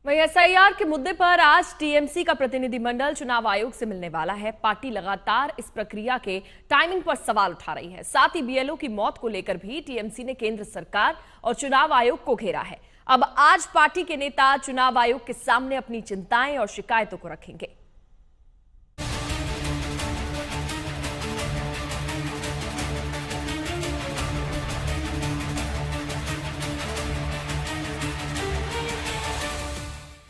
वहीं एसआईआर के मुद्दे पर आज टीएमसी का प्रतिनिधिमंडल चुनाव आयोग से मिलने वाला है। पार्टी लगातार इस प्रक्रिया के टाइमिंग पर सवाल उठा रही है। साथ ही बीएलओ की मौत को लेकर भी टीएमसी ने केंद्र सरकार और चुनाव आयोग को घेरा है। अब आज पार्टी के नेता चुनाव आयोग के सामने अपनी चिंताएं और शिकायतों को रखेंगे।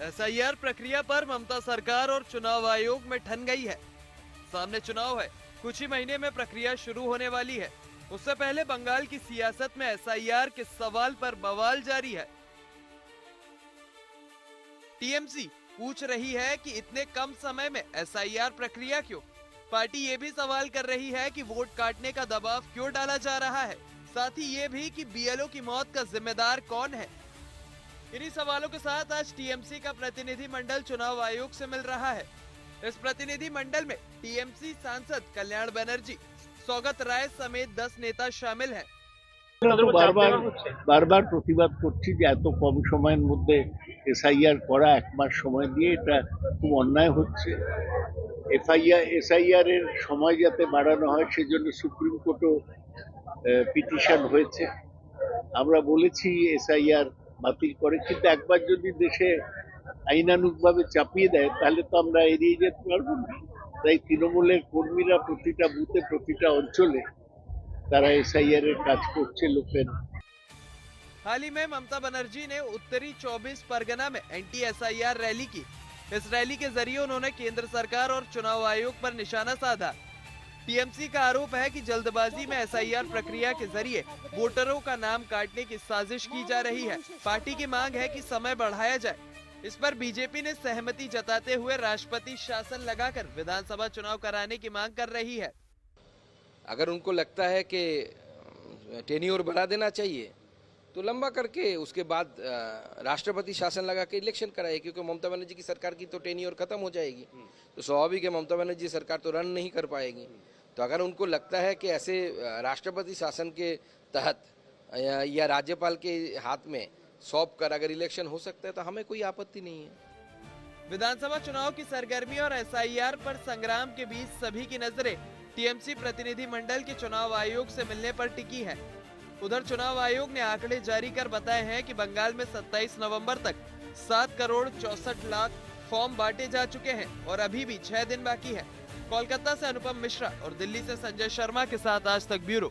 एसआईआर प्रक्रिया पर ममता सरकार और चुनाव आयोग में ठन गई है। सामने चुनाव है, कुछ ही महीने में प्रक्रिया शुरू होने वाली है। उससे पहले बंगाल की सियासत में एसआईआर के सवाल पर बवाल जारी है। टीएमसी पूछ रही है कि इतने कम समय में एसआईआर प्रक्रिया क्यों। पार्टी ये भी सवाल कर रही है कि वोट काटने का दबाव क्यों डाला जा रहा है। साथ ही ये भी कि बीएलओ की मौत का जिम्मेदार कौन है। इन्हीं सवालों के साथ आज टीएमसी का प्रतिनिधि मंडल चुनाव आयोग से मिल रहा है। इस प्रतिनिधि मंडल में टीएमसी सांसद कल्याण बनर्जी, सौगत राय समेत 10 नेता शामिल हैं। বারবার প্রতিবাদ করছি যে এত কম সময়ের মধ্যে এসআইআর করা, এক মাস সময় দিয়ে এটা খুব অন্যায় হচ্ছে। এসআইআর এর সময় যাতে বাড়ানো হয় সেজন্য সুপ্রিম কোর্টও পিটিশন হয়েছে। আমরা বলেছি এসআইআর বাতিল করে, কিন্তু একবার যদি দেশে আইনানুগভাবে চাপিয়ে দেয় তাহলে তো আমরা এড়িয়ে যেতে পারবো না। তাই তৃণমূলের কর্মীরা প্রতিটা বুথে, প্রতিটা অঞ্চলে তারা এসআইআর এর কাজ করছে লোকের। हाल ही में ममता बनर्जी ने उत्तरी 24 परगना में एंटी एसआईआर रैली की। इस रैली के जरिए उन्होंने केंद्र सरकार और चुनाव आयोग पर निशाना साधा। टीएमसी का आरोप है कि जल्दबाजी में एसआईआर प्रक्रिया के जरिए वोटरों का नाम काटने की साजिश की जा रही है। पार्टी की मांग है कि समय बढ़ाया जाए। इस पर बीजेपी ने सहमति जताते हुए राष्ट्रपति शासन लगाकर विधानसभा चुनाव कराने की मांग कर रही है। अगर उनको लगता है कि टेन्योर बढ़ा देना चाहिए तो लंबा करके उसके बाद राष्ट्रपति शासन लगा के इलेक्शन कराए, क्योंकि ममता बनर्जी की सरकार की तो टेन्योर खत्म हो जाएगी। तो स्वाभाविक है ममता बनर्जी सरकार तो रन नहीं कर पाएगी। तो अगर उनको लगता है कि ऐसे राष्ट्रपति शासन के तहत या राज्यपाल के हाथ में सौंप कर अगर इलेक्शन हो सकता है तो हमें कोई आपत्ति नहीं है। विधानसभा चुनाव की सरगर्मी और एसआईआर पर संग्राम के बीच सभी की नजरें टीएमसी प्रतिनिधि मंडल के चुनाव आयोग से मिलने पर टिकी है। उधर चुनाव आयोग ने आंकड़े जारी कर बताए हैं कि बंगाल में 27 नवंबर तक 7 करोड़ 64 लाख फॉर्म बांटे जा चुके हैं और अभी भी 6 दिन बाकी है। कोलकाता से अनुपम मिश्रा और दिल्ली से संजय शर्मा के साथ आज तक ब्यूरो।